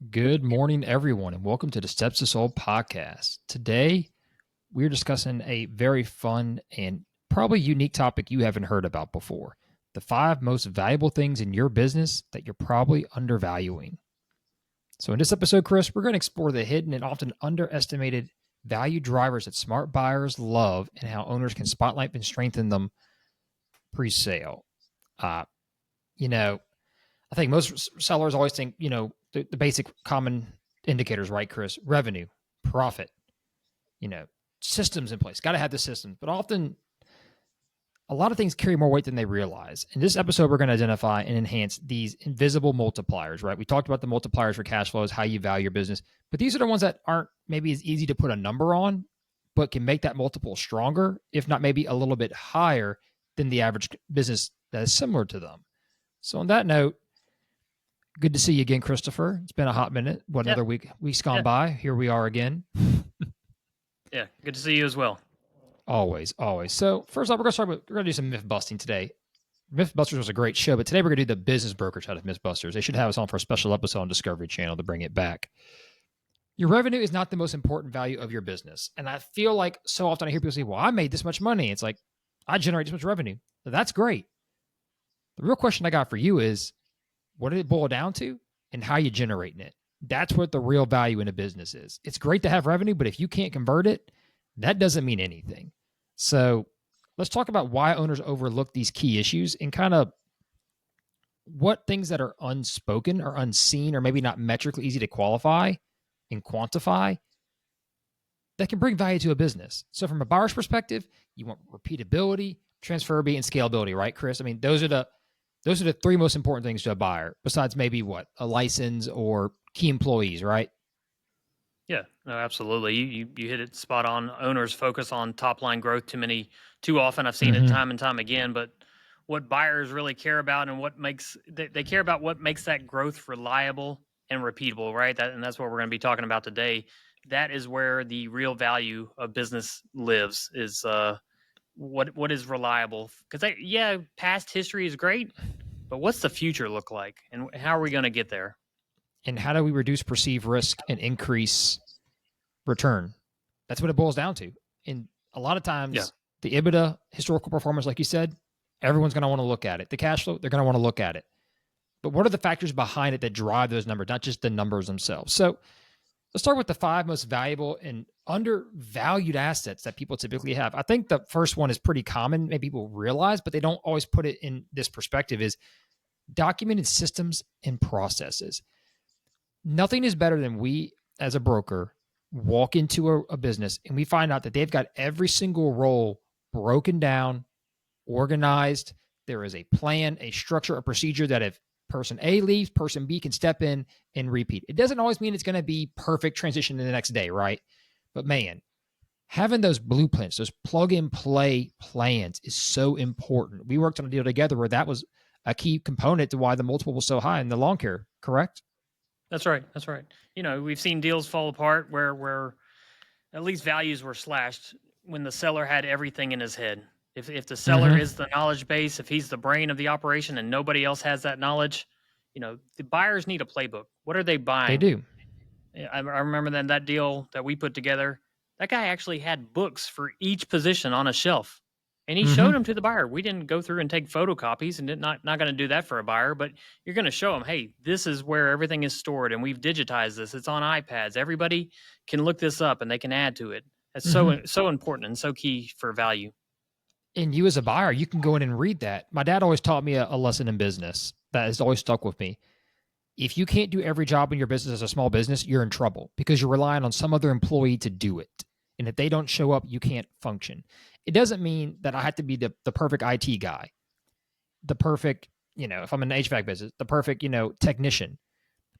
Good morning, everyone, and welcome to the Steps to Soul podcast. Today, we're discussing a very fun and probably unique topic you haven't heard about before: the 5 most valuable things in your business that you're probably undervaluing. So, in this episode, Chris, we're going to explore the hidden and often underestimated value drivers that smart buyers love and how owners can spotlight and strengthen them pre sale. Uh, you know, I think most sellers always think, the basic common indicators, right, Chris? Revenue, profit, you know, systems in place. Got to have the systems. But often, a lot of things carry more weight than they realize. In this episode, we're going to identify and enhance these invisible multipliers, right? We talked about the multipliers for cash flows, how you value your business. But these are the ones that aren't maybe as easy to put a number on, but can make that multiple stronger, if not maybe a little bit higher than the average business that is similar to them. So, on that note, good to see you again, Christopher. It's been a hot minute. Another week's gone by. Here we are again. Yeah, good to see you as well. Always, always. So first off, we're going to do some myth busting today. Mythbusters was a great show, but today we're going to do the business brokerage out of Mythbusters. They should have us on for a special episode on Discovery Channel to bring it back. Your revenue is not the most important value of your business. And I feel like so often I hear people say, well, I made this much money. It's like, I generate this much revenue. That's great. The real question I got for you is, what did it boil down to and how you generating it? That's what the real value in a business is. It's great to have revenue, but if you can't convert it, that doesn't mean anything. So let's talk about why owners overlook these key issues and kind of what things that are unspoken or unseen or maybe not metrically easy to qualify and quantify that can bring value to a business. So from a buyer's perspective, you want repeatability, transferability, and scalability, right, Chris? I mean, those are the 3 most important things to a buyer, besides maybe a license or key employees, right? Yeah, no, absolutely. You hit it spot on. Owners focus on top line growth too often. I've seen it time and time again. But what buyers really care about and they care about what makes that growth reliable and repeatable, right? And that's what we're going to be talking about today. That is where the real value of business lives. Is what is reliable? Because past history is great, but what's the future look like, and how are we going to get there? And how do we reduce perceived risk and increase return? That's what it boils down to. And a lot of times, the EBITDA, historical performance, like you said, everyone's going to want to look at it. The cash flow, they're going to want to look at it. But what are the factors behind it that drive those numbers, not just the numbers themselves? So let's start with the 5 most valuable and undervalued assets that people typically have. I think the first one is pretty common. Maybe people realize, but they don't always put it in this perspective, is documented systems and processes. Nothing is better than we, as a broker, walk into a business and we find out that they've got every single role broken down, organized. There is a plan, a structure, a procedure that if person A leaves, person B can step in and repeat. It doesn't always mean it's going to be perfect transition in the next day, right? But man, having those blueprints, those plug and play plans is so important. We worked on a deal together where that was a key component to why the multiple was so high in the lawn care, correct? That's right. That's right. We've seen deals fall apart where at least values were slashed when the seller had everything in his head. If the seller is the knowledge base, if he's the brain of the operation and nobody else has that knowledge, the buyers need a playbook. What are they buying? They do. I remember that deal that we put together, that guy actually had books for each position on a shelf. And he showed them to the buyer. We didn't go through and take photocopies, and not going to do that for a buyer, but you're going to show them, hey, this is where everything is stored, and we've digitized this. It's on iPads. Everybody can look this up, and they can add to it. That's so important and so key for value. And you as a buyer, you can go in and read that. My dad always taught me a lesson in business that has always stuck with me. If you can't do every job in your business as a small business, you're in trouble because you're relying on some other employee to do it. And if they don't show up, you can't function. It doesn't mean that I have to be the perfect IT guy, the perfect, if I'm in an HVAC business, the perfect, technician.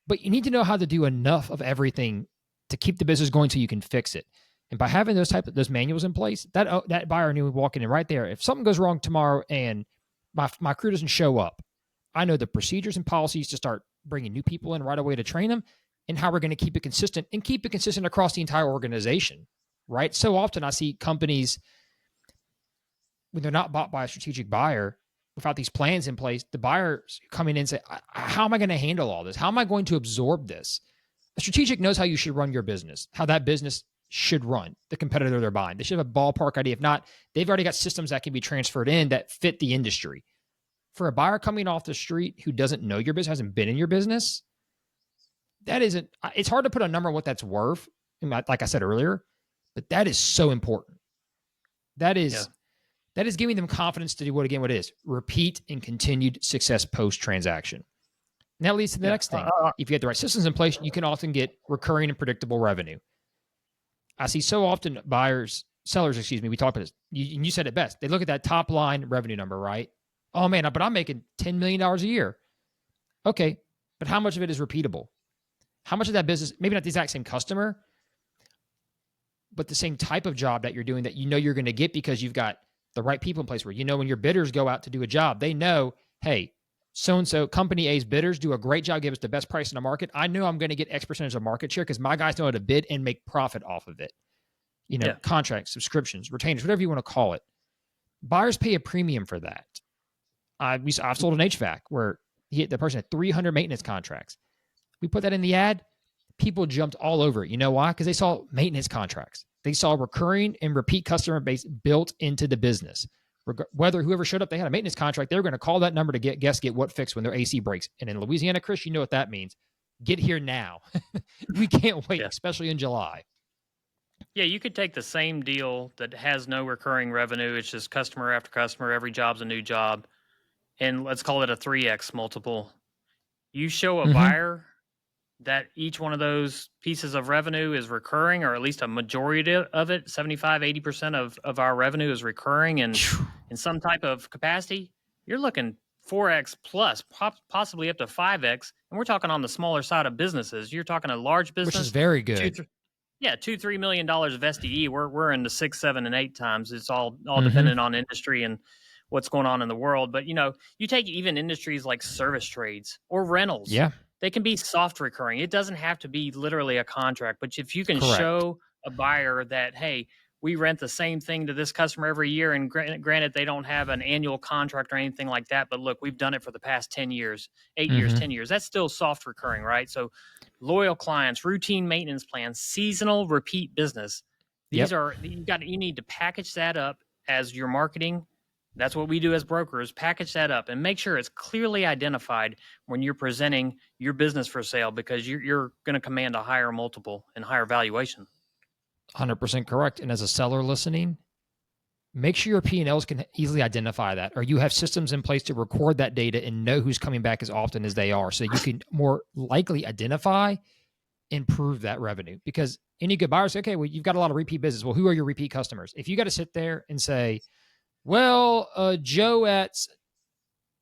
But you need to know how to do enough of everything to keep the business going so you can fix it. And by having those manuals in place, that buyer knew walking in right there. If something goes wrong tomorrow and my crew doesn't show up, I know the procedures and policies to start bringing new people in right away to train them, and how we're going to keep it consistent and keep it consistent across the entire organization, right? So often I see companies, when they're not bought by a strategic buyer, without these plans in place, the buyers coming in and say, how am I going to handle all this? How am I going to absorb this? A strategic knows how you should run your business, how that business should run, the competitor they're buying. They should have a ballpark idea. If not, they've already got systems that can be transferred in that fit the industry. For a buyer coming off the street who doesn't know your business, hasn't been in your business, that isn't, it's hard to put a number on what that's worth, like I said earlier, but that is so important. That is giving them confidence to do what it is. Repeat and continued success post-transaction. And that leads to the next thing. If you have the right systems in place, you can often get recurring and predictable revenue. I see so often sellers, we talk about this. You said it best. They look at that top line revenue number, right? Oh man, but I'm making $10 million a year. Okay, but how much of it is repeatable? How much of that business, maybe not the exact same customer, but the same type of job that you're doing that you know you're going to get because you've got the right people in place where, when your bidders go out to do a job, they know, hey, so-and-so company A's bidders do a great job, give us the best price in the market. I know I'm going to get X percentage of market share because my guys know how to bid and make profit off of it. Contracts, subscriptions, retainers, whatever you want to call it. Buyers pay a premium for that. I've sold an HVAC where the person had 300 maintenance contracts. We put that in the ad. People jumped all over it. You know why? Because they saw maintenance contracts. They saw recurring and repeat customer base built into the business. Whether whoever showed up, they had a maintenance contract, they were going to call that number to get what fixed when their AC breaks. And in Louisiana, Chris, you know what that means. Get here now. We can't wait, especially in July. Yeah, you could take the same deal that has no recurring revenue. It's just customer after customer. Every job's a new job. And let's call it a 3X multiple. You show a buyer that each one of those pieces of revenue is recurring, or at least a majority of it, 75, 80% of our revenue is recurring and in some type of capacity, you're looking 4X plus, possibly up to 5X. And we're talking on the smaller side of businesses. You're talking a large business. Which is very good. $2-3 million of SDE. We're in the 6, 7, and 8 times. It's all dependent on industry and what's going on in the world. But, you take even industries like service trades or rentals. Yeah. They can be soft recurring. It doesn't have to be literally a contract, but if you can show a buyer that, hey, we rent the same thing to this customer every year, and granted, they don't have an annual contract or anything like that, but look, we've done it for the past 10 years, 8 years, 10 years. That's still soft recurring, right? So loyal clients, routine maintenance plans, seasonal repeat business. These are, you need to package that up as your marketing. That's what we do as brokers, package that up and make sure it's clearly identified when you're presenting your business for sale, because you're going to command a higher multiple and higher valuation. 100% correct. And as a seller listening, make sure your P&Ls can easily identify that, or you have systems in place to record that data and know who's coming back as often as they are, so you can more likely identify and prove that revenue. Because any good buyer say, okay, well, you've got a lot of repeat business. Well, who are your repeat customers? If you got to sit there and say, well, Joe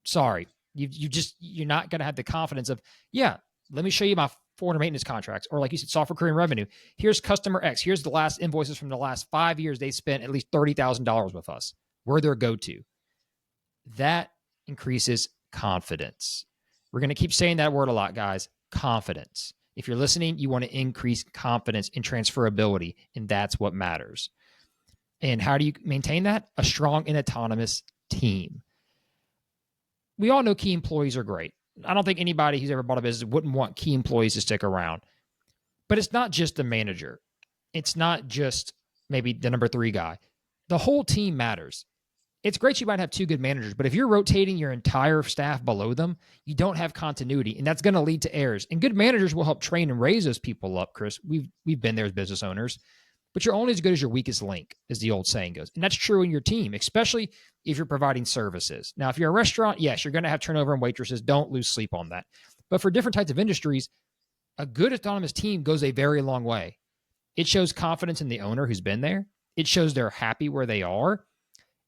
sorry, you're not going to have the confidence of, let me show you my 400 maintenance contracts, or like you said, soft recurring revenue. Here's customer X. Here's the last invoices from the last 5 years. They spent at least $30,000 with us. We're their go-to. That increases confidence. We're going to keep saying that word a lot, guys. Confidence. If you're listening, you want to increase confidence and transferability, and that's what matters. And how do you maintain that? A strong and autonomous team. We all know key employees are great. I don't think anybody who's ever bought a business wouldn't want key employees to stick around. But it's not just the manager. It's not just maybe the number 3 guy. The whole team matters. It's great you might have 2 good managers, but if you're rotating your entire staff below them, you don't have continuity, and that's going to lead to errors. And good managers will help train and raise those people up, Chris. We've been there as business owners. But you're only as good as your weakest link, as the old saying goes. And that's true in your team, especially if you're providing services. Now, if you're a restaurant, yes, you're going to have turnover in waitresses. Don't lose sleep on that. But for different types of industries, a good autonomous team goes a very long way. It shows confidence in the owner who's been there. It shows they're happy where they are.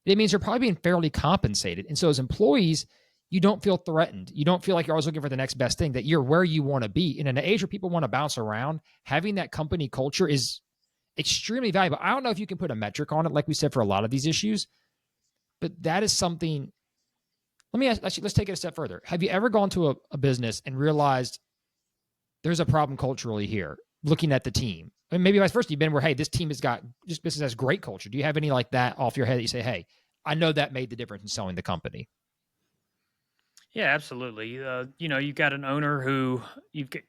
It means they're probably being fairly compensated. And so as employees, you don't feel threatened. You don't feel like you're always looking for the next best thing, that you're where you want to be. In an age where people want to bounce around, having that company culture is extremely valuable. I don't know if you can put a metric on it, like we said, for a lot of these issues, but that is something. Let me ask, actually, let's take it a step further. Have you ever gone to a business and realized there's a problem culturally here, looking at the team? And maybe vice versa, you've been where, hey, this business has great culture. Do you have any like that off your head that you say, hey, I know that made the difference in selling the company? Yeah, absolutely. You've got an owner who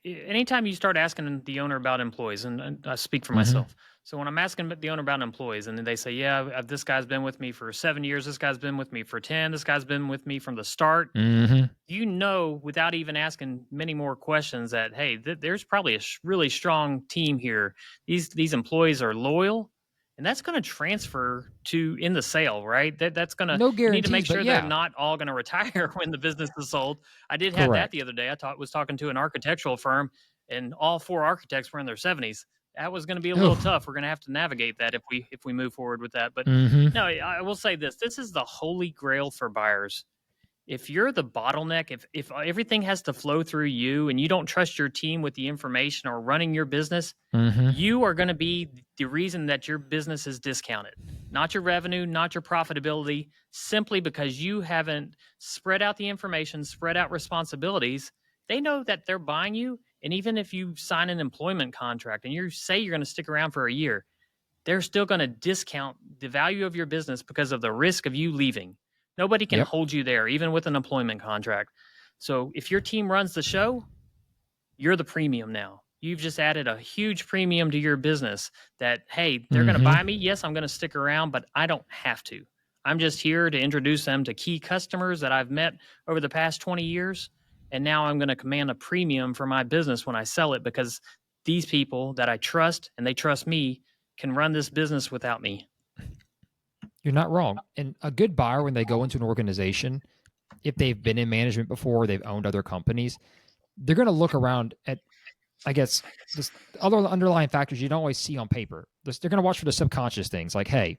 anytime you start asking the owner about employees, and I speak for Mm-hmm. myself. So when I'm asking the owner about employees, and then they say, "Yeah, this guy's been with me for 7 years. This guy's been with me for 10. This guy's been with me from the start." Mm-hmm. Without even asking many more questions, that hey, there's probably a really strong team here. These employees are loyal, and that's going to transfer to in the sale, right? That's going to, No you need to make guarantees, but sure they're yeah, not all going to retire when the business is sold. I did have that the correct. other day. Was talking to an architectural firm, and all four architects were in their 70s. That was going to be a little Oh. tough. We're going to have to navigate that if we move forward with that. But Mm-hmm. no, I will say this: this is the holy grail for buyers. If you're the bottleneck, if everything has to flow through you and you don't trust your team with the information or running your business, Mm-hmm. you are going to be the reason that your business is discounted. Not your revenue, not your profitability, simply because you haven't spread out the information, spread out responsibilities. They know that they're buying you, and even if you sign an employment contract and you say you're going to stick around for a year, they're still going to discount the value of your business because of the risk of you leaving. Nobody can Yep. hold you there, even with an employment contract. So if your team runs the show, you're the premium now. You've just added a huge premium to your business that, hey, they're going to Mm-hmm. buy me. Yes, I'm going to stick around, but I don't have to. I'm just here to introduce them to key customers that I've met over the past 20 years. And now I'm going to command a premium for my business when I sell it because these people that I trust and they trust me can run this business without me. You're not wrong. And a good buyer, when they go into an organization, if they've been in management before, they've owned other companies, they're going to look around at, I guess, this other underlying factors you don't always see on paper. They're going to watch for the subconscious things like, hey,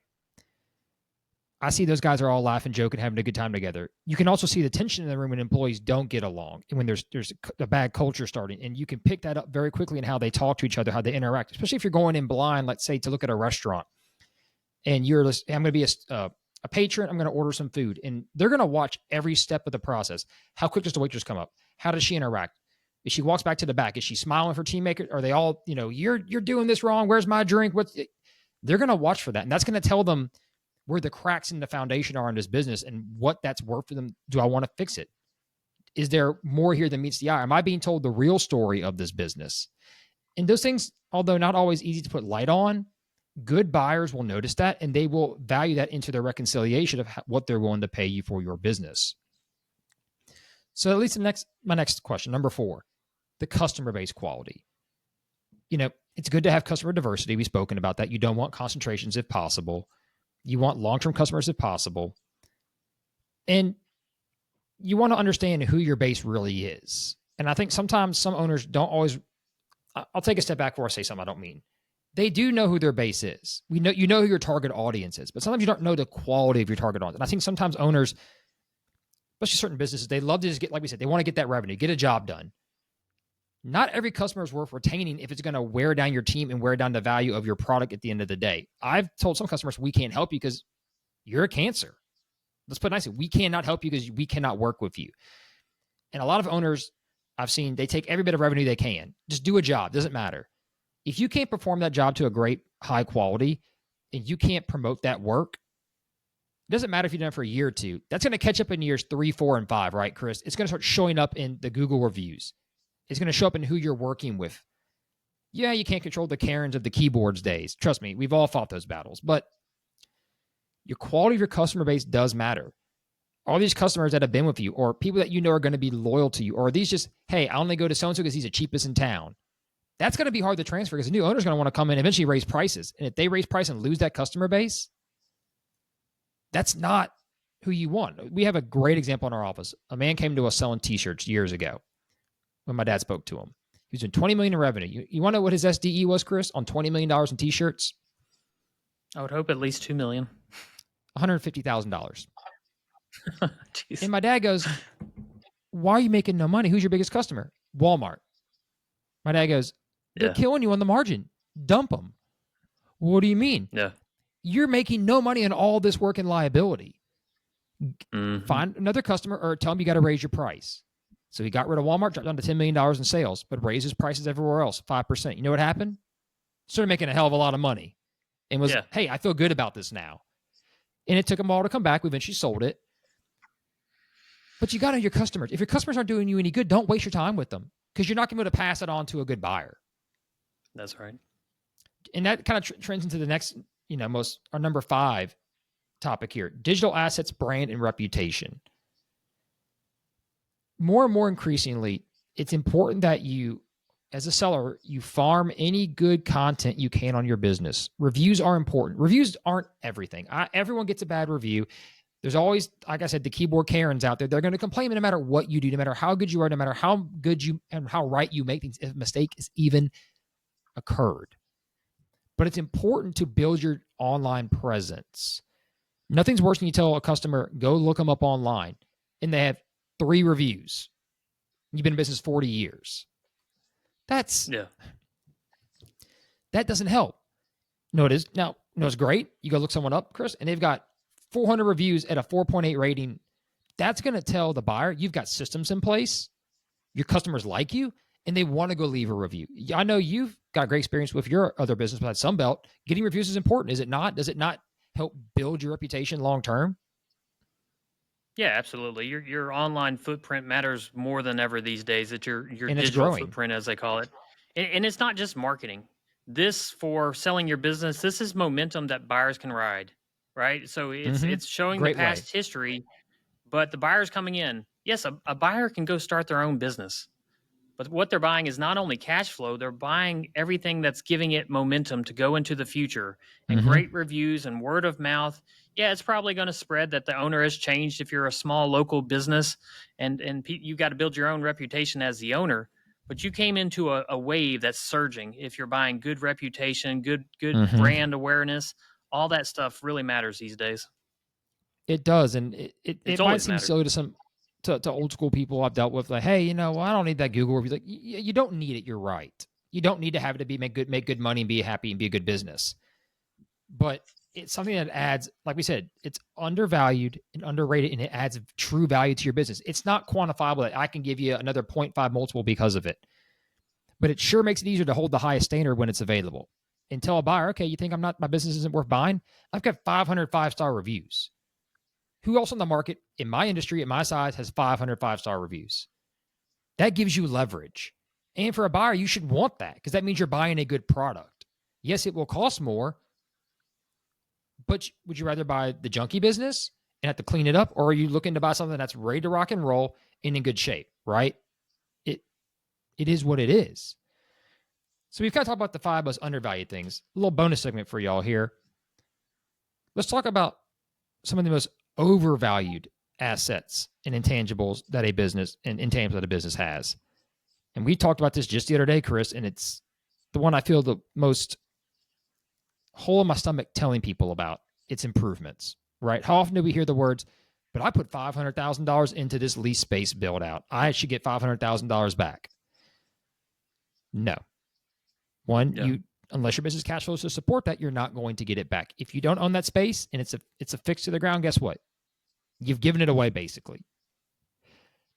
I see those guys are all laughing, joking, having a good time together. You can also see the tension in the room when employees don't get along and when there's a bad culture starting, and you can pick that up very quickly in how they talk to each other, how they interact. Especially if you're going in blind, let's say to look at a restaurant, and I'm going to be a patron. I'm going to order some food, and they're going to watch every step of the process. How quick does the waitress come up? How does she interact? If she walks back to the back, is she smiling with her teammate? Are they all, you're doing this wrong? Where's my drink? They're going to watch for that, and that's going to tell them where the cracks in the foundation are in this business and what that's worth for them. Do I want to fix it? Is there more here than meets the eye? Am I being told the real story of this business? And those things, although not always easy to put light on, good buyers will notice that and they will value that into their reconciliation of what they're willing to pay you for your business. So at least my next question, number 4, the customer base quality. It's good to have customer diversity. We've spoken about that. You don't want concentrations if possible. You want long-term customers if possible. And you want to understand who your base really is. And I think sometimes some owners don't always, I'll take a step back before I say something I don't mean. They do know who their base is. You know who your target audience is, but sometimes you don't know the quality of your target audience. And I think sometimes owners, especially certain businesses, they love to just get, like we said, they want to get that revenue, get a job done. Not every customer is worth retaining if it's going to wear down your team and wear down the value of your product at the end of the day. I've told some customers, we can't help you because you're a cancer. Let's put it nicely. We cannot help you because we cannot work with you. And a lot of owners I've seen, they take every bit of revenue they can. Just do a job. Doesn't matter. If you can't perform that job to a great high quality and you can't promote that work, it doesn't matter if you've done it for a year or two. That's going to catch up in years 3, 4, and 5, right, Chris? It's going to start showing up in the Google reviews. It's going to show up in who you're working with. Yeah, you can't control the Karens of the keyboards days. Trust me, we've all fought those battles. But your quality of your customer base does matter. All these customers that have been with you or people that you know are going to be loyal to you, or are these just, hey, I only go to so-and-so because he's the cheapest in town. That's going to be hard to transfer because the new owner's going to want to come in and eventually raise prices. And if they raise price and lose that customer base, that's not who you want. We have a great example in our office. A man came to us selling t-shirts years ago when my dad spoke to him. He was doing $20 million in revenue. You want to know what his SDE was, Chris, on $20 million in t-shirts? I would hope at least 2 million. $150,000. Jeez. And my dad goes, why are you making no money? Who's your biggest customer? Walmart. My dad goes, they're killing you on the margin. Dump them. What do you mean? Yeah. You're making no money on all this work and liability. Mm-hmm. Find another customer or tell them you got to raise your price. So he got rid of Walmart, dropped down to $10 million in sales, but raised his prices everywhere else, 5%. You know what happened? Started making a hell of a lot of money and was, hey, I feel good about this now. And it took them all to come back. We eventually sold it. But you got to know your customers. If your customers aren't doing you any good, don't waste your time with them because you're not going to be able to pass it on to a good buyer. That's right. And that kind of trends into the next, our number 5 topic here: digital assets, brand, and reputation. More and more increasingly, it's important that you, as a seller, you farm any good content you can on your business. Reviews are important. Reviews aren't everything. Everyone gets a bad review. There's always, like I said, the keyboard Karens out there. They're going to complain no matter what you do, no matter how good you are, no matter how good you and how right you make things, if a mistake is even occurred. But it's important to build your online presence. Nothing's worse than you tell a customer, go look them up online, and they have 3 reviews. You've been in business 40 years. That doesn't help. No, it is. Now, it's great. You go look someone up, Chris, and they've got 400 reviews at a 4.8 rating. That's going to tell the buyer you've got systems in place, your customers like you, and they want to go leave a review. I know you've got great experience with your other business besides Sunbelt. Getting reviews is important, is it not? Does it not help build your reputation long term? Yeah, absolutely. Your online footprint matters more than ever these days. It's your And it's digital growing. footprint, as they call it. And it's not just marketing. This, for selling your business, this is momentum that buyers can ride, right? So it's showing Great the past way. history, but the buyer's coming in. Yes, a buyer can go start their own business. But what they're buying is not only cash flow, they're buying everything that's giving it momentum to go into the future. And great reviews and word of mouth. Yeah, it's probably going to spread that the owner has changed if you're a small local business and you've got to build your own reputation as the owner. But you came into a wave that's surging. If you're buying good reputation, good brand awareness, all that stuff really matters these days. It does. And it might seem mattered. silly to some to old school people I've dealt with, like, hey, I don't need that Google review. Like, you don't need it. You're right. You don't need to have it to make good money and be happy and be a good business. But it's something that adds, like we said, it's undervalued and underrated, and it adds true value to your business. It's not quantifiable that I can give you another 0.5 multiple because of it, but it sure makes it easier to hold the highest standard when it's available. And tell a buyer, okay, you think my business isn't worth buying? I've got 500 5-star reviews. Who else on the market in my industry, at my size, has 500 5-star reviews? That gives you leverage. And for a buyer, you should want that because that means you're buying a good product. Yes, it will cost more, but would you rather buy the junky business and have to clean it up, or are you looking to buy something that's ready to rock and roll and in good shape, right? It is what it is. So we've kind of talked about the 5 most undervalued things. A little bonus segment for y'all here. Let's talk about some of the most overvalued assets and intangibles that a business and intangibles that a business has. And we talked about this just the other day, Chris, and it's the one I feel the most hole in my stomach telling people about. Its improvements, right? How often do we hear the words, but I put $500,000 into this lease space build out. I should get $500,000 back. No. One, unless your business cash flows to support that, you're not going to get it back. If you don't own that space and it's a fix to the ground, guess what? You've given it away, basically.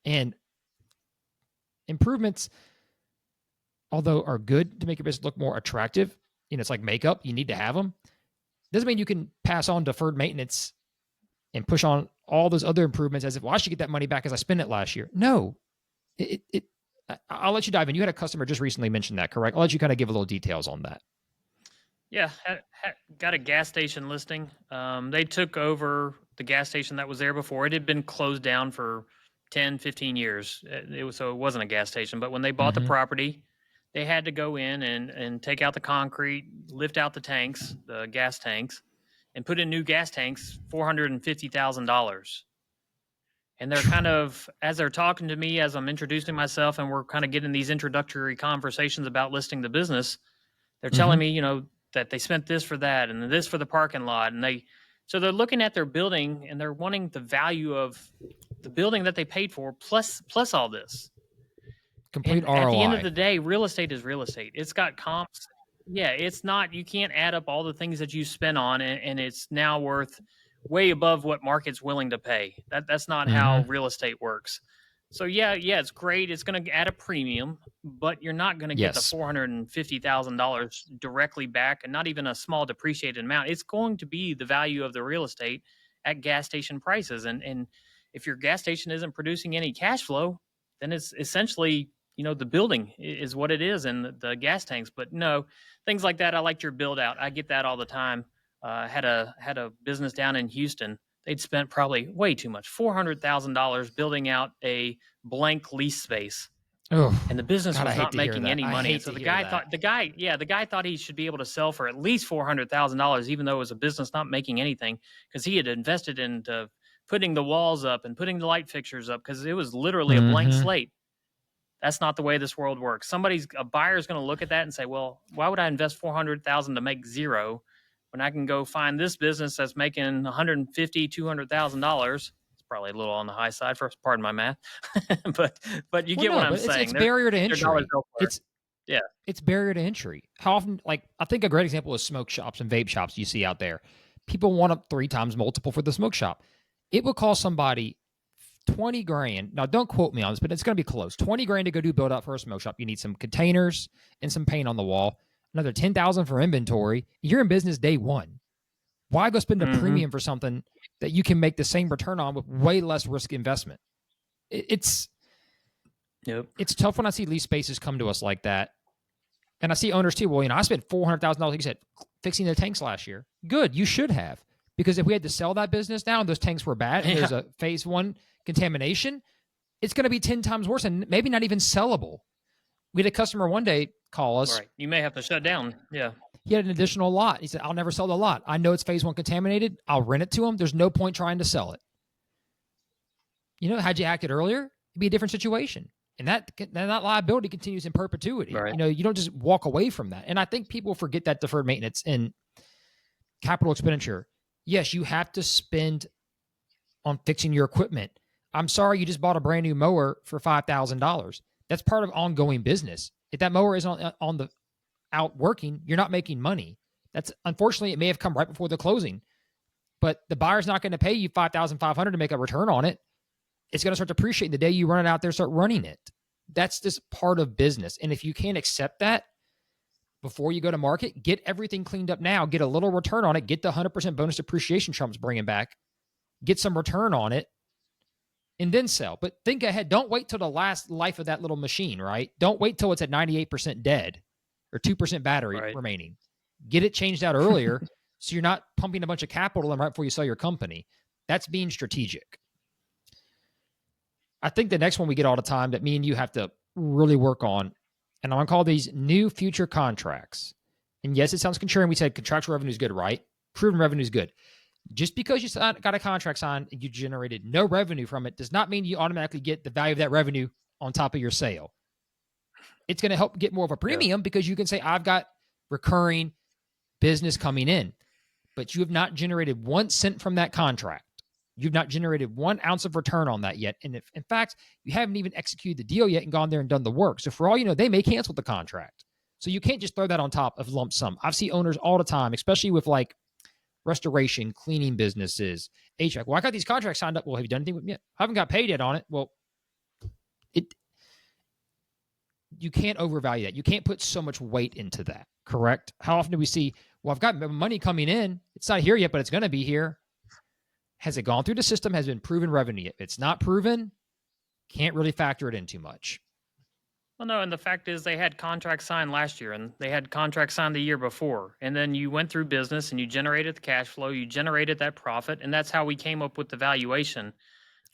And improvements, although are good to make your business look more attractive, it's like makeup, you need to have them. Doesn't mean you can pass on deferred maintenance and push on all those other improvements as if, well, I should get that money back as I spent it last year. No. I'll let you dive in. You had a customer just recently mention that, correct? I'll let you kind of give a little details on that. Yeah, got a gas station listing. They took over the gas station that was there before. It had been closed down for 10, 15 years. So it wasn't a gas station. But when they bought the property, they had to go in and take out the concrete, lift out the tanks, the gas tanks, and put in new gas tanks, $450,000. And they're kind of, as they're talking to me, as I'm introducing myself, and we're kind of getting these introductory conversations about listing the business, they're telling me, that they spent this for that and this for the parking lot. And so they're looking at their building and they're wanting the value of the building that they paid for plus all this. Complete and ROI. At the end of the day, real estate is real estate. It's got comps. Yeah, it's not, you can't add up all the things that you spent on and it's now worth way above what market's willing to pay. That's not how real estate works. So yeah, it's great. It's going to add a premium, but you're not going to get the $450,000 directly back, and not even a small depreciated amount. It's going to be the value of the real estate at gas station prices, and if your gas station isn't producing any cash flow, then it's essentially, the building is what it is and the gas tanks. But no, things like that. I liked your build out. I get that all the time. Had a business down in Houston. They'd spent probably way too much, $400,000 building out a blank lease space. Oh, and the business God, was not making any money. And so the guy thought he should be able to sell for at least $400,000, even though it was a business not making anything, because he had invested into putting the walls up and putting the light fixtures up, because it was literally a blank slate. That's not the way this world works. A buyer's going to look at that and say, well, why would I invest $400,000 to make zero when I can go find this business that's making $150,000, $200,000? Probably a little on the high side, for pardon my math, but you get what I'm saying. It's barrier to entry. Yeah, it's barrier to entry. How often? Like, I think a great example is smoke shops and vape shops you see out there. People want a 3 times multiple for the smoke shop. It would cost somebody $20,000. Now, don't quote me on this, but it's going to be close. $20,000 to go do build out for a smoke shop. You need some containers and some paint on the wall. Another $10,000 for inventory. You're in business day one. Why go spend a premium for something that you can make the same return on with way less risk investment? It's tough when I see lease spaces come to us like that. And I see owners too. Well, I spent $400,000, like you said, fixing the tanks last year. Good. You should have. Because if we had to sell that business now and those tanks were bad and there's a phase 1 contamination, it's going to be 10 times worse and maybe not even sellable. We had a customer one day call us. Right. You may have to shut down. Yeah. He had an additional lot. He said, I'll never sell the lot. I know it's phase 1 contaminated. I'll rent it to him. There's no point trying to sell it. Had you acted earlier, it'd be a different situation. And that liability continues in perpetuity. Right. You don't just walk away from that. And I think people forget that deferred maintenance and capital expenditure. Yes, you have to spend on fixing your equipment. I'm sorry you just bought a brand new mower for $5,000. That's part of ongoing business. If that mower is out working, you're not making money. That's unfortunately, it may have come right before the closing, but the buyer's not going to pay you $5,500 to make a return on it. It's going to start depreciating the day you run it out there, start running it. That's just part of business. And if you can't accept that before you go to market, get everything cleaned up now, get a little return on it, get the 100% bonus depreciation Trump's bringing back, get some return on it, and then sell. But think ahead. Don't wait till the last life of that little machine, right? Don't wait till it's at 98% dead or 2% battery remaining. Get it changed out earlier so you're not pumping a bunch of capital in right before you sell your company. That's being strategic. I think the next one we get all the time that me and you have to really work on, and I'm going to call these new future contracts. And yes, it sounds contrarian. We said contractual revenue is good, right? Proven revenue is good. Just because you got a contract signed and you generated no revenue from it does not mean you automatically get the value of that revenue on top of your sale. It's going to help get more of a premium because you can say, I've got recurring business coming in, but you have not generated 1 cent from that contract. You've not generated 1 ounce of return on that yet. And if, in fact, you haven't even executed the deal yet and gone there and done the work. So for all you know, they may cancel the contract. So you can't just throw that on top of lump sum. I've seen owners all the time, especially with like restoration, cleaning businesses, HVAC. Well, I got these contracts signed up. Well, have you done anything with me yet? I haven't got paid yet on it. Well, you can't overvalue that. You can't put so much weight into that, correct? How often do we see, well, I've got money coming in. It's not here yet, but it's going to be here. Has it gone through the system? Has been proven revenue? If it's not proven, can't really factor it in too much. Well, no, and the fact is they had contracts signed last year and they had contracts signed the year before. And then you went through business and you generated the cash flow, you generated that profit, and that's how we came up with the valuation.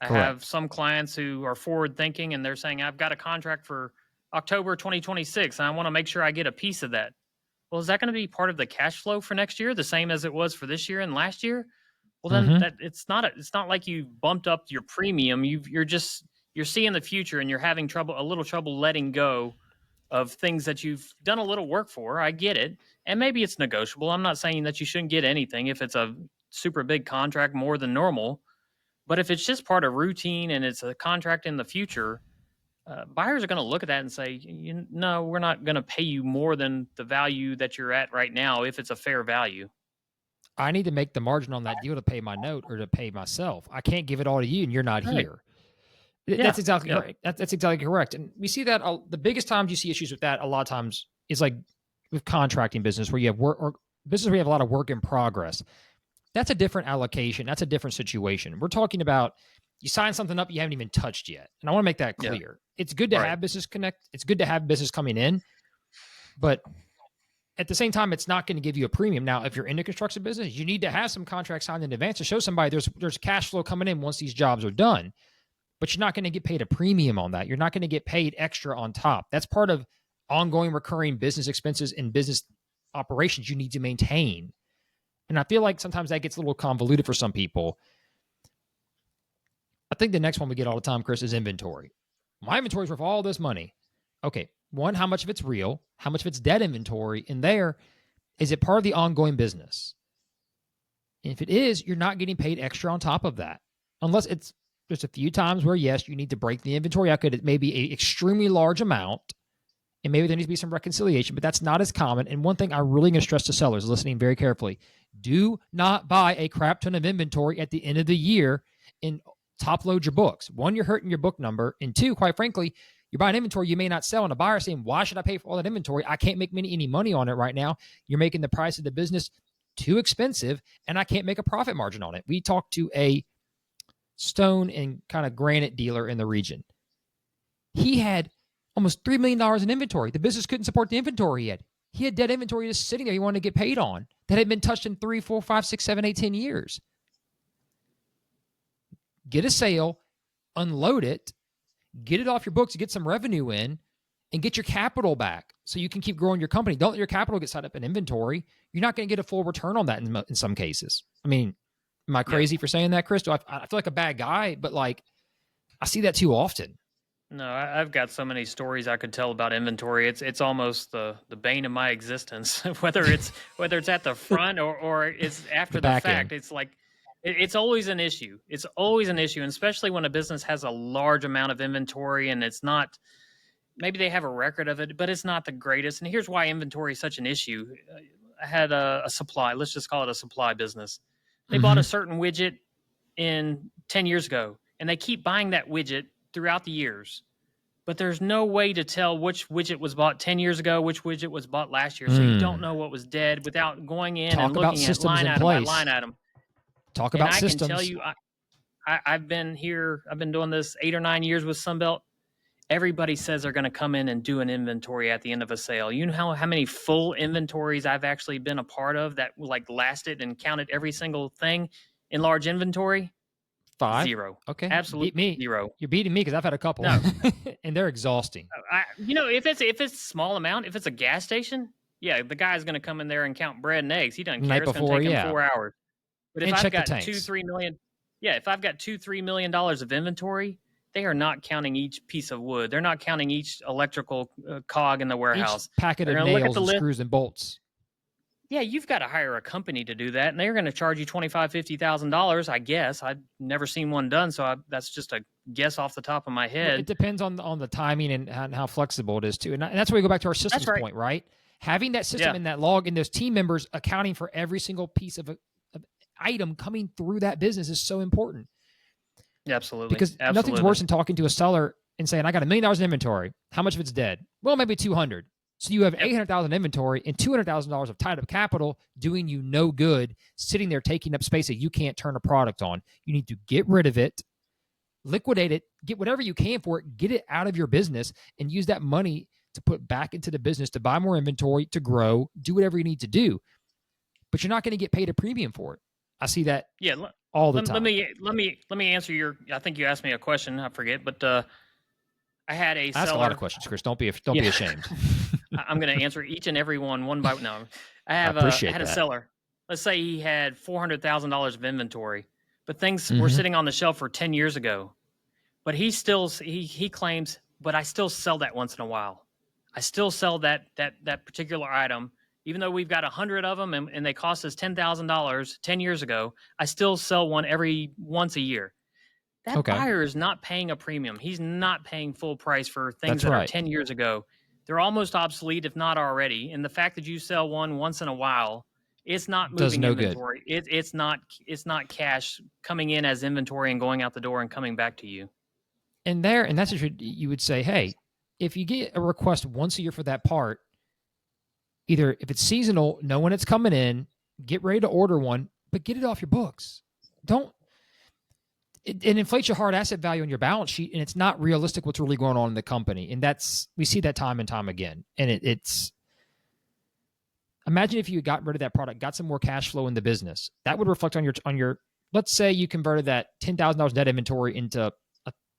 I have some clients who are forward thinking and they're saying, I've got a contract for October 2026 and I want to make sure I get a piece of that. Well, is that going to be part of the cash flow for next year, the same as it was for this year and last year? Well, then that it's not like you bumped up your premium. You're seeing the future and you're having a little trouble letting go of things that you've done a little work for. I get it. And maybe it's negotiable. I'm not saying that you shouldn't get anything if it's a super big contract more than normal. But if it's just part of routine and it's a contract in the future, buyers are going to look at that and say, no, we're not going to pay you more than the value that you're at right now if it's a fair value. I need to make the margin on that deal to pay my note or to pay myself. I can't give it all to you and you're not here. That's exactly right. That's exactly correct. And we see that the biggest times you see issues with that a lot of times is like with contracting business where you have work or business where you have a lot of work in progress. That's a different allocation. That's a different situation. We're talking about you sign something up you haven't even touched yet. And I want to make that clear. Yeah. It's good to have business connect. It's good to have business coming in, but at the same time, it's not going to give you a premium. Now, if you're in a construction business, you need to have some contracts signed in advance to show somebody there's cash flow coming in once these jobs are done. But you're not going to get paid a premium on that. You're not going to get paid extra on top. That's part of ongoing recurring business expenses and business operations you need to maintain. And I feel like sometimes that gets a little convoluted for some people. I think the next one we get all the time, Chris, is inventory. My inventory's worth all this money. Okay, one, how much of it's real? How much of it's dead inventory? And there, is it part of the ongoing business? And if it is, you're not getting paid extra on top of that. Unless it's just a few times where, yes, you need to break the inventory out. It may be an extremely large amount, and maybe there needs to be some reconciliation, but that's not as common. And one thing I really going to stress to sellers listening very carefully, do not buy a crap ton of inventory at the end of the year and top load your books. One, you're hurting your book number. And two, quite frankly, you're buying inventory you may not sell, and a buyer saying, why should I pay for all that inventory? I can't make any money on it right now. You're making the price of the business too expensive, and I can't make a profit margin on it. We talked to a stone and kind of granite dealer in the region. He had almost $3 million in inventory. The business couldn't support the inventory he had. He had dead inventory just sitting there he wanted to get paid on that had been touched in 3, 4, 5, 6, 7, 8, 10 years. Get a sale, unload it, get it off your books, get some revenue in, and get your capital back so you can keep growing your company. Don't let your capital get tied up in inventory. You're not going to get a full return on that in some cases. I mean, am I crazy for saying that, Chris? I feel like a bad guy, but like I see that too often. No, I've got so many stories I could tell about inventory. It's almost the bane of my existence. whether it's at the front or it's after the fact. End. It's like it's always an issue. It's always an issue, and especially when a business has a large amount of inventory and it's not. Maybe they have a record of it, but it's not the greatest. And here's why inventory is such an issue. I had a supply. Let's just call it a supply business. They bought a certain widget in 10 years ago, and they keep buying that widget throughout the years. But there's no way to tell which widget was bought 10 years ago, which widget was bought last year. So you don't know what was dead without going in and looking at line item by line item. Talk about systems. And I can tell you, I've been here. I've been doing this 8 or 9 years with Sunbelt. Everybody says they're going to come in and do an inventory at the end of a sale. You know how many full inventories I've actually been a part of that like lasted and counted every single thing in large inventory? 5. 0. Okay. Absolutely beat me. 0. You're beating me because I've had a couple. No. And they're exhausting. If it's a small amount, if it's a gas station, yeah, the guy's going to come in there and count bread and eggs. He doesn't care. It's going to take him 4 hours. But if I've got $2-3 million, if I've got $2-3 million of inventory, they are not counting each piece of wood. They're not counting each electrical cog in the warehouse. Each packet of nails and screws and bolts. Yeah, you've got to hire a company to do that, and they're going to charge you $25,000-$50,000, I guess. I've never seen one done, so that's just a guess off the top of my head. It depends on the timing and how flexible it is, too. And that's where we go back to our systems point, right? Having that system in that log and those team members accounting for every single piece of item coming through that business is so important. Absolutely. Because nothing's worse than talking to a seller and saying, I got $1 million in inventory. How much of it's dead? Well, maybe 200. So you have $800,000 inventory and $200,000 of tied up capital doing you no good, sitting there taking up space that you can't turn a product on. You need to get rid of it, liquidate it, get whatever you can for it, get it out of your business, and use that money to put back into the business to buy more inventory, to grow, do whatever you need to do. But you're not going to get paid a premium for it. I see that all the time. Let me answer your. I think you asked me a question. I forget, but I had a seller. Ask a lot of questions, Chris. Don't be ashamed. I'm going to answer each and every one by no. I had a seller. Let's say he had $400,000 of inventory, but things were sitting on the shelf for 10 years ago. But he claims, but I still sell that once in a while. I still sell that particular item. Even though we've got 100 of them and they cost us $10,000 10 years ago, I still sell one once a year. That buyer is not paying a premium. He's not paying full price for things that are 10 years ago. They're almost obsolete, if not already. And the fact that you sell one once in a while, it's not moving inventory. It's not cash coming in as inventory and going out the door and coming back to you. And that's what you would say, hey, if you get a request once a year for that part, either if it's seasonal, know when it's coming in, get ready to order one, but get it off your books. it inflates your hard asset value on your balance sheet, and it's not realistic what's really going on in the company. And we see that time and time again. And it's imagine if you had gotten rid of that product, got some more cash flow in the business. That would reflect on your let's say you converted that $10,000 net inventory into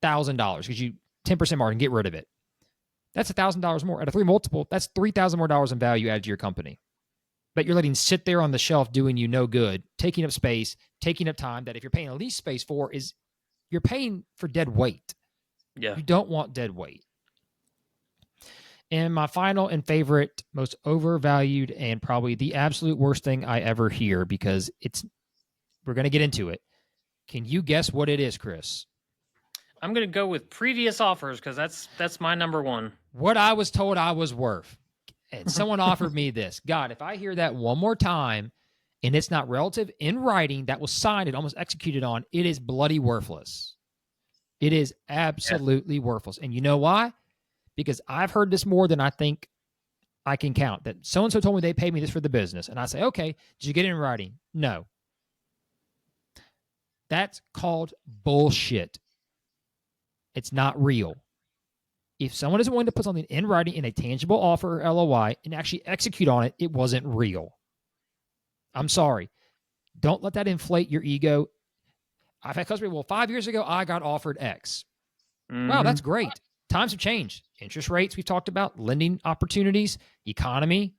$1,000 because you 10% margin, get rid of it. That's $1,000 more at a 3 multiple. That's $3,000 more dollars in value added to your company. But you're letting sit there on the shelf doing you no good, taking up space, taking up time that if you're paying a lease space for is you're paying for dead weight. Yeah. You don't want dead weight. And my final and favorite, most overvalued, and probably the absolute worst thing I ever hear, because we're going to get into it. Can you guess what it is, Chris? I'm going to go with previous offers because that's my number one. What I was told I was worth. And someone offered me this. God, if I hear that one more time and it's not relative in writing that was signed and almost executed on, it is bloody worthless. It is absolutely worthless. And you know why? Because I've heard this more than I think I can count. That so-and-so told me they paid me this for the business. And I say, okay, did you get it in writing? No. That's called bullshit. It's not real. If someone isn't willing to put something in writing in a tangible offer or LOI and actually execute on it, it wasn't real. I'm sorry. Don't let that inflate your ego. I've had customers, well, 5 years ago, I got offered X. Mm-hmm. Wow, that's great. Times have changed. Interest rates we've talked about, lending opportunities, economy,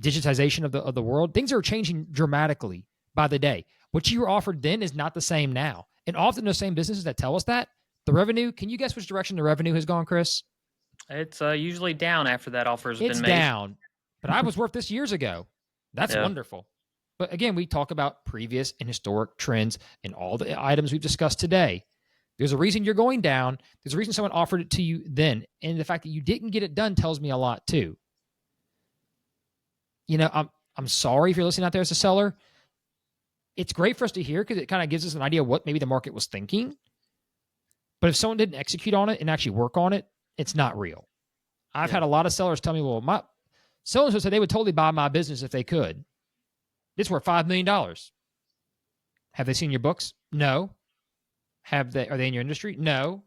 digitization of the world. Things are changing dramatically by the day. What you were offered then is not the same now. And often those same businesses that tell us that, the revenue, can you guess which direction the revenue has gone, Chris? It's usually down after that offer has been made. It's down. But I was worth this years ago. That's wonderful. But again, we talk about previous and historic trends and all the items we've discussed today. There's a reason you're going down. There's a reason someone offered it to you then. And the fact that you didn't get it done tells me a lot too. You know, I'm sorry if you're listening out there as a seller. It's great for us to hear because it kind of gives us an idea of what maybe the market was thinking. But if someone didn't execute on it and actually work on it, it's not real. I've had a lot of sellers tell me, well, my so-and-so said they would totally buy my business if they could. It's worth $5 million. Have they seen your books? No. Are they in your industry? No.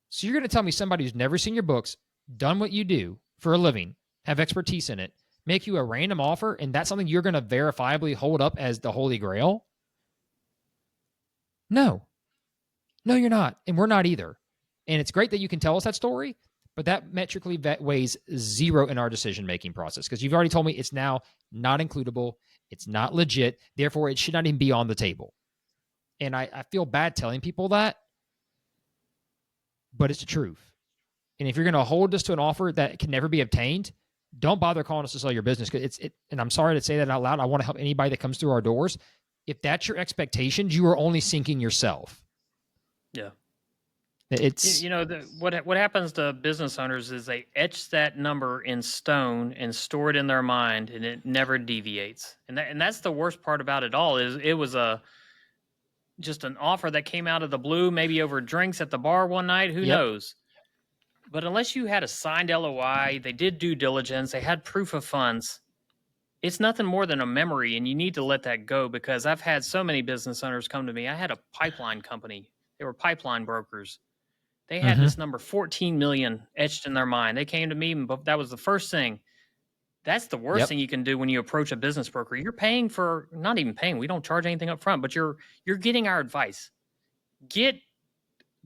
So you're going to tell me somebody who's never seen your books, done what you do for a living, have expertise in it, make you a random offer, and that's something you're going to verifiably hold up as the Holy Grail? No. No, you're not. And we're not either. And it's great that you can tell us that story, but that metrically weighs 0 in our decision-making process because you've already told me it's now not includable. It's not legit. Therefore, it should not even be on the table. And I feel bad telling people that, but it's the truth. And if you're going to hold us to an offer that can never be obtained, don't bother calling us to sell your business. Because and I'm sorry to say that out loud. I want to help anybody that comes through our doors. If that's your expectations, you are only sinking yourself. Yeah. It's, you know, what happens to business owners is they etch that number in stone and store it in their mind, and it never deviates. And that's the worst part about it all is it was just an offer that came out of the blue, maybe over drinks at the bar one night. Who knows? But unless you had a signed LOI, they did due diligence, they had proof of funds. It's nothing more than a memory, and you need to let that go because I've had so many business owners come to me. I had a pipeline company. They were pipeline brokers. They had this number 14 million etched in their mind. They came to me, but that was the first thing. That's the worst thing you can do when you approach a business broker. You're paying for, not even paying, we don't charge anything up front, but you're getting our advice. Get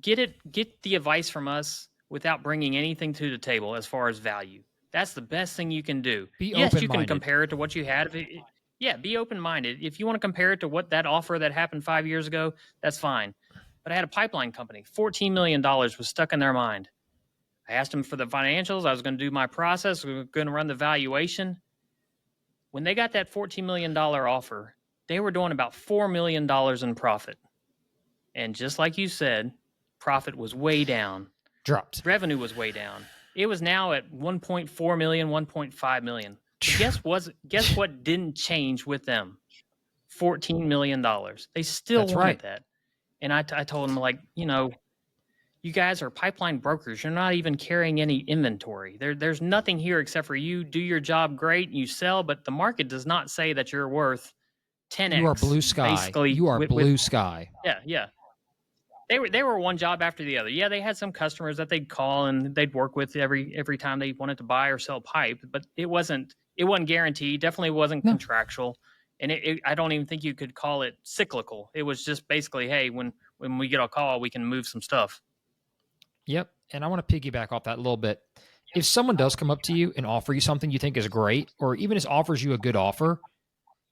the advice from us without bringing anything to the table as far as value. That's the best thing you can do. Yes, you can compare it to what you had. Be open-minded. If you want to compare it to what that offer that happened 5 years ago, that's fine. But I had a pipeline company. $14 million was stuck in their mind. I asked them for the financials. I was going to do my process. We were going to run the valuation. When they got that $14 million offer, they were doing about $4 million in profit. And just like you said, profit was way down. Dropped. Revenue was way down. It was now at 1.4 million, 1.5 million. But guess what didn't change with them? $14 million. They still wanted that. And I told them, like, you know, you guys are pipeline brokers. You're not even carrying any inventory. There's nothing here except for you do your job great and you sell, but the market does not say that you're worth 10x. You are blue sky. Basically, you are blue sky. Yeah. They were one job after the other. Yeah, they had some customers that they'd call and they'd work with every time they wanted to buy or sell pipe, but it wasn't guaranteed. Definitely wasn't No. contractual, and I don't even think you could call it cyclical. It was just basically, hey, when we get a call, we can move some stuff. Yep. And I want to piggyback off that a little bit. If someone does come up to you and offer you something you think is great, or even just offers you a good offer,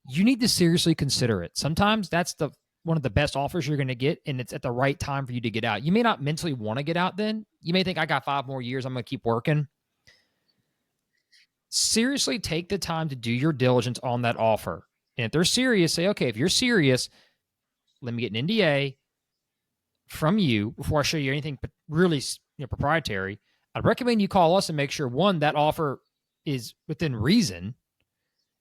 you need to seriously consider it. Sometimes that's the one of the best offers you're going to get, and it's at the right time for you to get out. You may not mentally want to get out then. You may think, I got 5 more years, I'm going to keep working. Seriously take the time to do your diligence on that offer. And if they're serious, say, okay, if you're serious, let me get an NDA from you before I show you anything really proprietary. I'd recommend you call us and make sure, one, that offer is within reason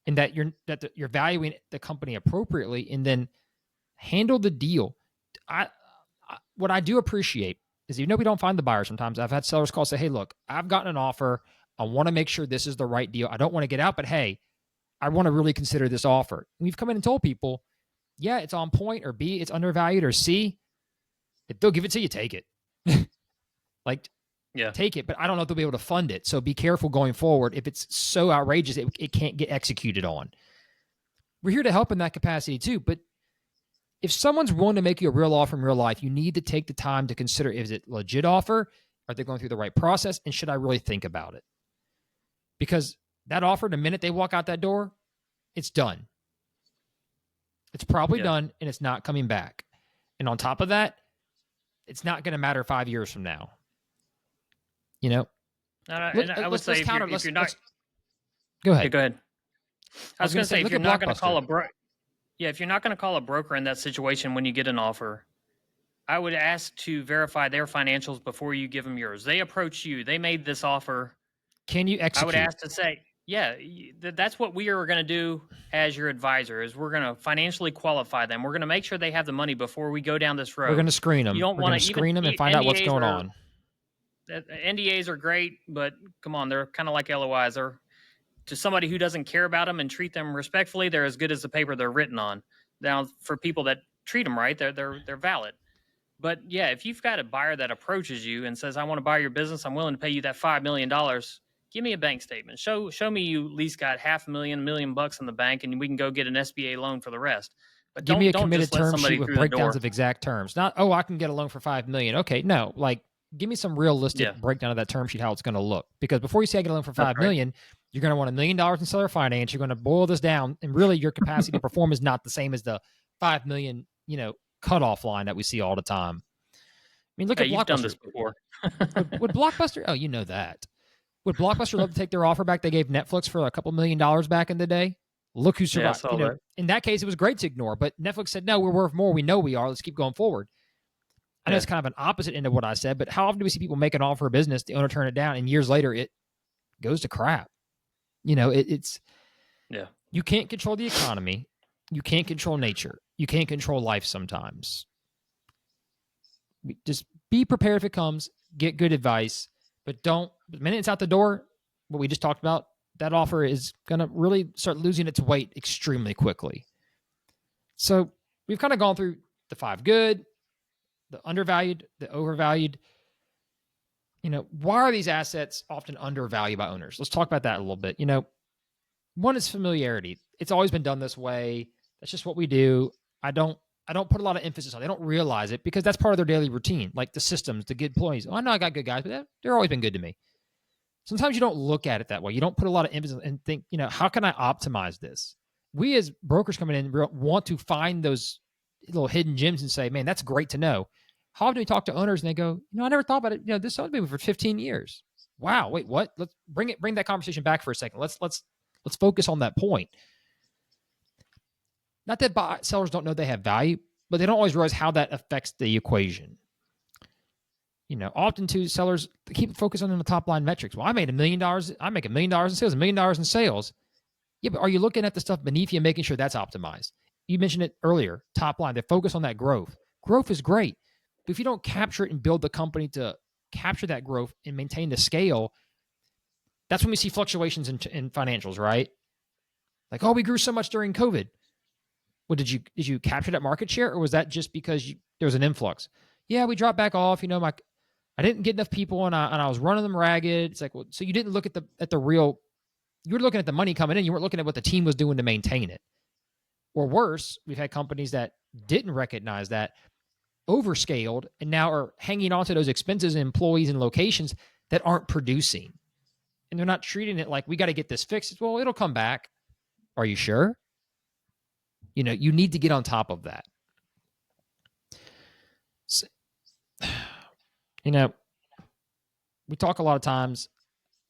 and that you're valuing the company appropriately, and then handle the deal. What I do appreciate is, even though we don't find the buyer sometimes, I've had sellers call, say, hey, look, I've gotten an offer. I want to make sure this is the right deal. I don't want to get out, but hey, I want to really consider this offer. And we've come in and told people, yeah, it's on point, or B, it's undervalued, or C, if they'll give it to you, take it. Like, Yeah. take it, but I don't know if they'll be able to fund it. So be careful going forward. If it's so outrageous, it can't get executed on. We're here to help in that capacity too. But if someone's willing to make you a real offer in real life, you need to take the time to consider, is it a legit offer? Are they going through the right process? And should I really think about it? Because that offer, the minute they walk out that door, it's done. It's probably done, and it's not coming back. And on top of that, it's not going to matter 5 years from now. You know? And I would say if you're not... Go ahead. Yeah, go ahead. I was going to say, if you're not going to call if you're not going to call a broker in that situation when you get an offer, I would ask to verify their financials before you give them yours. They approach you. They made this offer. Can you execute? I would ask to say, yeah, that's what we are going to do as your advisor, is we're going to financially qualify them. We're going to make sure they have the money before we go down this road. We're going to screen them. You don't want to screen them and find out what's going on. NDAs are great, but come on, they're kind of like LOIs. They're, to somebody who doesn't care about them and treat them respectfully, they're as good as the paper they're written on. Now, for people that treat them right, they're valid. But yeah, if you've got a buyer that approaches you and says, I want to buy your business, I'm willing to pay you that $5 million, give me a bank statement. Show me you at least got $500,000, $1 million in the bank, and we can go get an SBA loan for the rest. But give me a committed term sheet with breakdowns of exact terms. Not, I can get a loan for $5 million. Okay, no, like, give me some realistic breakdown of that term sheet, how it's going to look. Because before you say I get a loan for $5 million, you're going to want $1 million in seller finance. You're going to boil this down, and really your capacity to perform is not the same as the $5 million, cutoff line that we see all the time. I mean, look at Blockbuster. You've done this before. would Blockbuster? Oh, you know that. Would Blockbuster love to take their offer back they gave Netflix for a couple $1 million back in the day? Look who survived. In that case, it was great to ignore, but Netflix said, no, we're worth more. We know we are. Let's keep going forward. I know it's kind of an opposite end of what I said, but how often do we see people make an offer of business, the owner turn it down, and years later it goes to crap? It's you can't control the economy. You can't control nature. You can't control life sometimes. Just be prepared if it comes, get good advice, but the minute it's out the door, what we just talked about, that offer is going to really start losing its weight extremely quickly. So we've kind of gone through the 5 good, the undervalued, the overvalued. Why are these assets often undervalued by owners? Let's talk about that a little bit. One is familiarity. It's always been done this way. That's just what we do. I don't put a lot of emphasis on it. They don't realize it because that's part of their daily routine, like the systems, the good employees. Oh, I know I got good guys, but they've always been good to me. Sometimes you don't look at it that way. You don't put a lot of emphasis and think, how can I optimize this? We as brokers coming in want to find those little hidden gems and say, man, that's great to know. How often do we talk to owners and they go, I never thought about it. This owned me for 15 years. Wow. Wait, what? Let's bring that conversation back for a second. Let's focus on that point. Not that sellers don't know they have value, but they don't always realize how that affects the equation. Often too, sellers keep focusing on the top line metrics. Well, I made $1 million. I make $1 million in sales, $1 million in sales. Yeah, but are you looking at the stuff beneath you and making sure that's optimized? You mentioned it earlier, top line. They focus on that growth. Growth is great. But if you don't capture it and build the company to capture that growth and maintain the scale, that's when we see fluctuations in financials, right? Like, oh, we grew so much during COVID. Well, did you capture that market share, or was that just because there was an influx? yeah, we dropped back off. I didn't get enough people, and I was running them ragged. It's like, well, so you didn't look at the real. You were looking at the money coming in. You weren't looking at what the team was doing to maintain it. Or worse, we've had companies that didn't recognize that, overscaled, and now are hanging on to those expenses and employees and locations that aren't producing. And they're not treating it like, we got to get this fixed. Well, it'll come back. Are you sure? You need to get on top of that. So, we talk a lot of times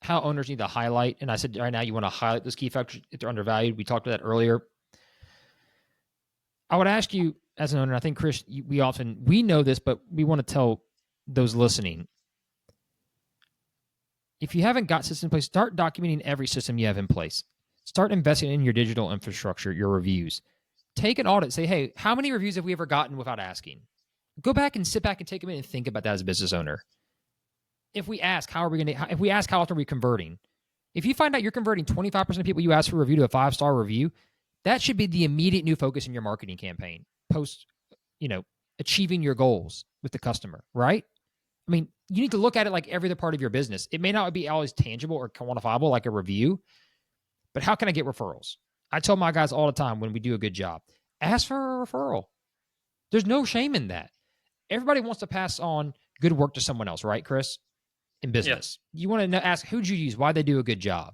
how owners need to highlight, and I said right now you want to highlight those key factors if they're undervalued. We talked about that earlier. I would ask you as an owner, I think, Chris, we know this, but we want to tell those listening. If you haven't got systems in place, start documenting every system you have in place. Start investing in your digital infrastructure, your reviews. Take an audit. Say, hey, how many reviews have we ever gotten without asking? Go back and sit back and take a minute and think about that as a business owner. If we ask, how often are we converting? If you find out you're converting 25% of people you ask for a review to a 5-star review, that should be the immediate new focus in your marketing campaign post, achieving your goals with the customer, right? I mean, you need to look at it like every other part of your business. It may not be always tangible or quantifiable like a review, but how can I get referrals? I tell my guys all the time when we do a good job, ask for a referral. There's no shame in that. Everybody wants to pass on good work to someone else, right, Chris? In business, You want to ask, who'd you use? Why they do a good job?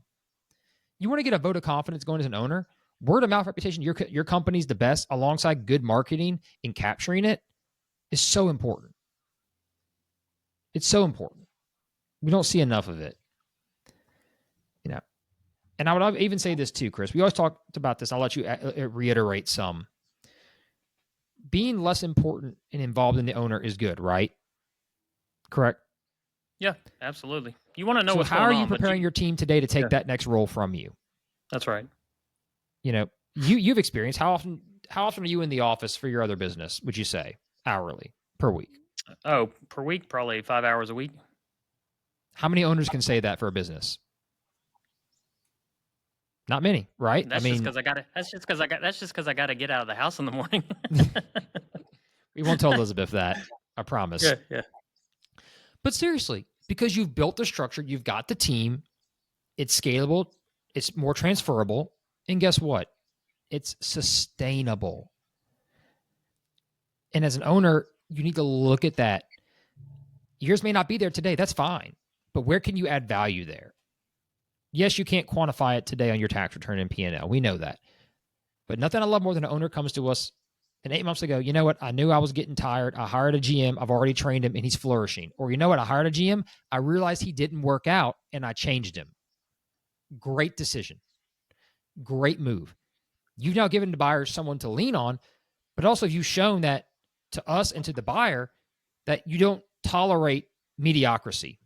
You want to get a vote of confidence going as an owner. Word of mouth reputation, your company's the best, alongside good marketing and capturing it, is so important. It's so important. We don't see enough of it. And I would even say this too, Chris. We always talked about this. I'll let you reiterate some. Being less important and involved in the owner is good, right? Correct? Yeah, absolutely. You want to know so what's going on. How are you preparing your team today to take that next role from you? That's right. You've experienced, how often are you in the office for your other business, would you say, hourly, per week? Oh, per week, probably 5 hours a week. How many owners can say that for a business? Not many, right? That's just because I got to get out of the house in the morning. We won't tell Elizabeth that. I promise. Yeah. But seriously, because you've built the structure, you've got the team, it's scalable, it's more transferable, and guess what? It's sustainable. And as an owner, you need to look at that. Yours may not be there today. That's fine. But where can you add value there? Yes, you can't quantify it today on your tax return and P&L. We know that. But nothing I love more than an owner comes to us and 8 months ago, you know what? I knew I was getting tired. I hired a GM. I've already trained him and he's flourishing. Or you know what? I hired a GM. I realized he didn't work out and I changed him. Great decision. Great move. You've now given the buyer someone to lean on, but also you've shown that to us and to the buyer that you don't tolerate mediocrity.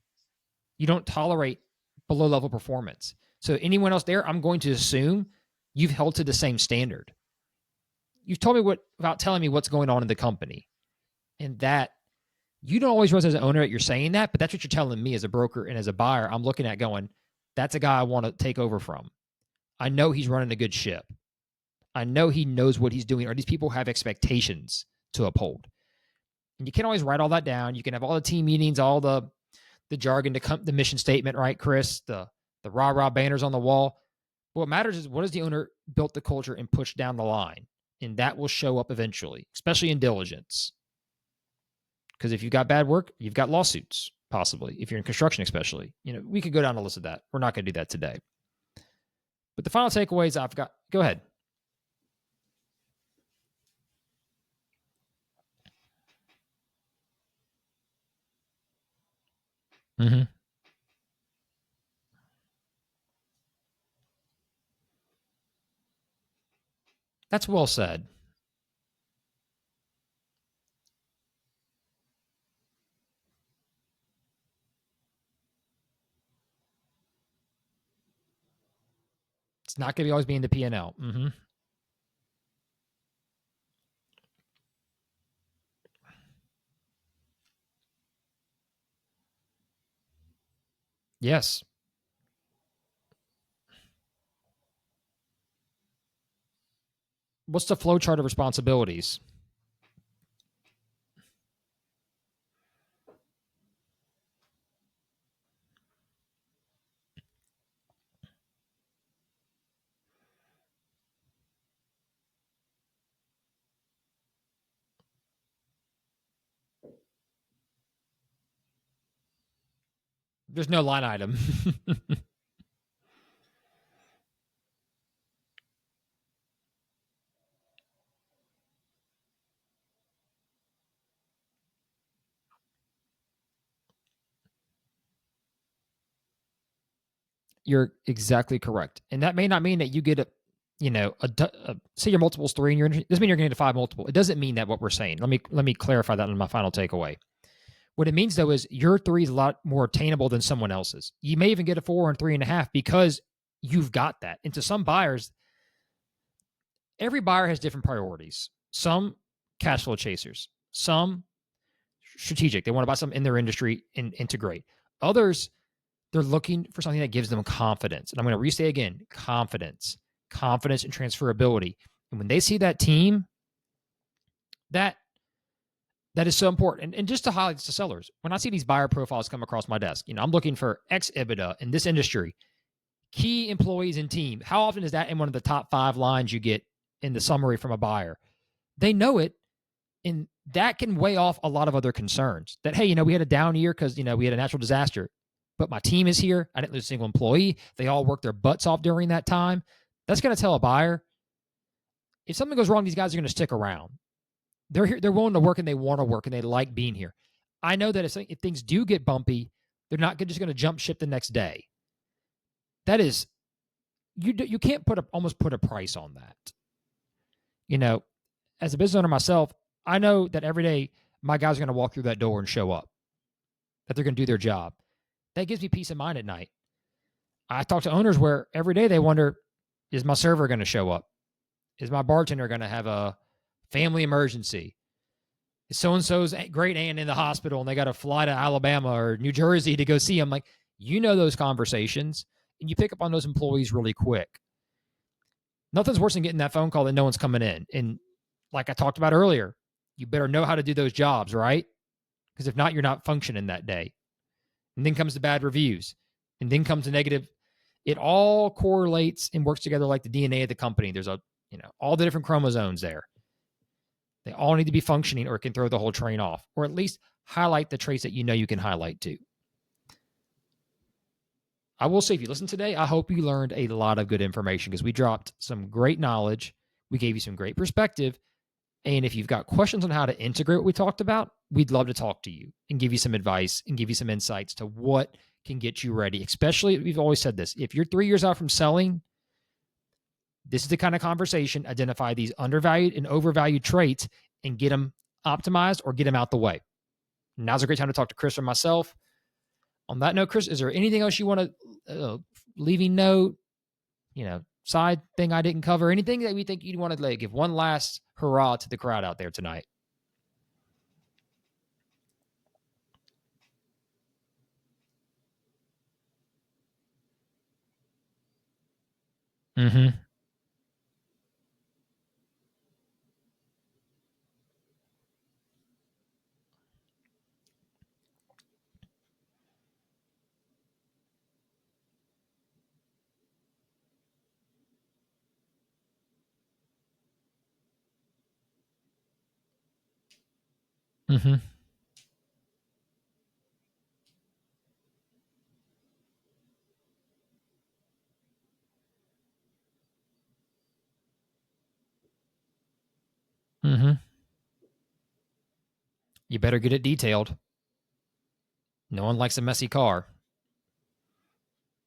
You don't tolerate below level performance. So anyone else there, I'm going to assume you've held to the same standard. You've told me without telling me what's going on in the company. And that, you don't always realize as an owner that you're saying that, but that's what you're telling me as a broker and as a buyer. I'm looking at going, that's a guy I want to take over from. I know he's running a good ship. I know he knows what he's doing, or these people have expectations to uphold. And you can't always write all that down. You can have all the team meetings, all the jargon, the mission statement, right, Chris? The rah-rah banners on the wall. But what matters is, what has the owner built the culture and pushed down the line? And that will show up eventually, especially in diligence. Because if you've got bad work, you've got lawsuits, possibly. If you're in construction, especially. We could go down a list of that. We're not going to do that today. But the final takeaways I've got, go ahead. Mm-hmm. That's well said. It's not going to always be in the P&L. Mm-hmm. Yes. What's the flow chart of responsibilities? There's no line item. You're exactly correct. And that may not mean that you get say your multiple's 3 and it doesn't mean you're going to get a 5 multiple. It doesn't mean that what we're saying. Let me clarify that in my final takeaway. What it means though is your 3 is a lot more attainable than someone else's. You may even get a 4 and 3.5 because you've got that. And to some buyers, every buyer has different priorities. Some cash flow chasers, some strategic. They want to buy something in their industry and integrate. Others, they're looking for something that gives them confidence. And I'm going to restate again, confidence and transferability. And when they see that team, that is so important. And just to highlight this to sellers, when I see these buyer profiles come across my desk, I'm looking for X EBITDA in this industry, key employees and team. How often is that in one of the top 5 lines you get in the summary from a buyer? They know it, and that can weigh off a lot of other concerns. That, hey, we had a down year because, we had a natural disaster, but my team is here. I didn't lose a single employee. They all worked their butts off during that time. That's going to tell a buyer, if something goes wrong, these guys are going to stick around. They're here, they're willing to work, and they want to work, and they like being here. I know that if things do get bumpy, they're not just going to jump ship the next day. That is, you can't almost put a price on that. As a business owner myself, I know that every day my guys are going to walk through that door and show up, that they're going to do their job. That gives me peace of mind at night. I talk to owners where every day they wonder, is my server going to show up? Is my bartender going to have a family emergency? Is so-and-so's great aunt in the hospital and they got to fly to Alabama or New Jersey to go see them? Like, those conversations, and you pick up on those employees really quick. Nothing's worse than getting that phone call that no one's coming in. And like I talked about earlier, you better know how to do those jobs, right? Because if not, you're not functioning that day. And then comes the bad reviews. And then comes the negative. It all correlates and works together like the DNA of the company. There's all the different chromosomes there. They all need to be functioning, or it can throw the whole train off, or at least highlight the traits that you can highlight too. I will say, if you listen today, I hope you learned a lot of good information, because we dropped some great knowledge. We gave you some great perspective. And if you've got questions on how to integrate what we talked about, we'd love to talk to you and give you some advice and give you some insights to what can get you ready. Especially, we've always said this, if you're 3 years out from selling, this is the kind of conversation. Identify these undervalued and overvalued traits and get them optimized or get them out the way. Now's a great time to talk to Chris or myself. On that note, Chris, is there anything else you want to leaving note, side thing I didn't cover? Anything that we think you'd want to give one last hurrah to the crowd out there tonight? Mm-hmm. Mm-hmm. Mm-hmm. You better get it detailed. No one likes a messy car.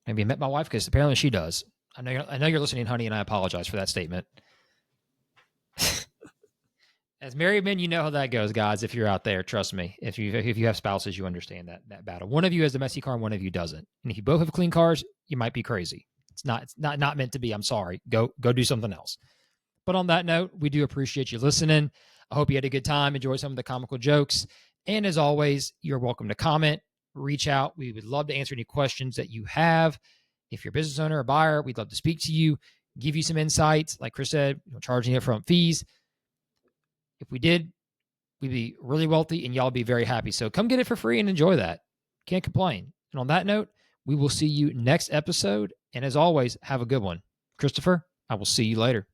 Have you met my wife? Because apparently she does. I know you're listening, honey, and I apologize for that statement. As married men, you know how that goes, guys. If you're out there, trust me. If you have spouses, you understand that battle. One of you has a messy car, and one of you doesn't. And if you both have clean cars, you might be crazy. It's not meant to be. I'm sorry. Go do something else. But on that note, we do appreciate you listening. I hope you had a good time. Enjoy some of the comical jokes. And as always, you're welcome to comment, reach out. We would love to answer any questions that you have. If you're a business owner or buyer, we'd love to speak to you, give you some insights. Like Chris said, charging upfront fees. If we did, we'd be really wealthy and y'all be very happy. So come get it for free and enjoy that. Can't complain. And on that note, we will see you next episode. And as always, have a good one. Christopher, I will see you later.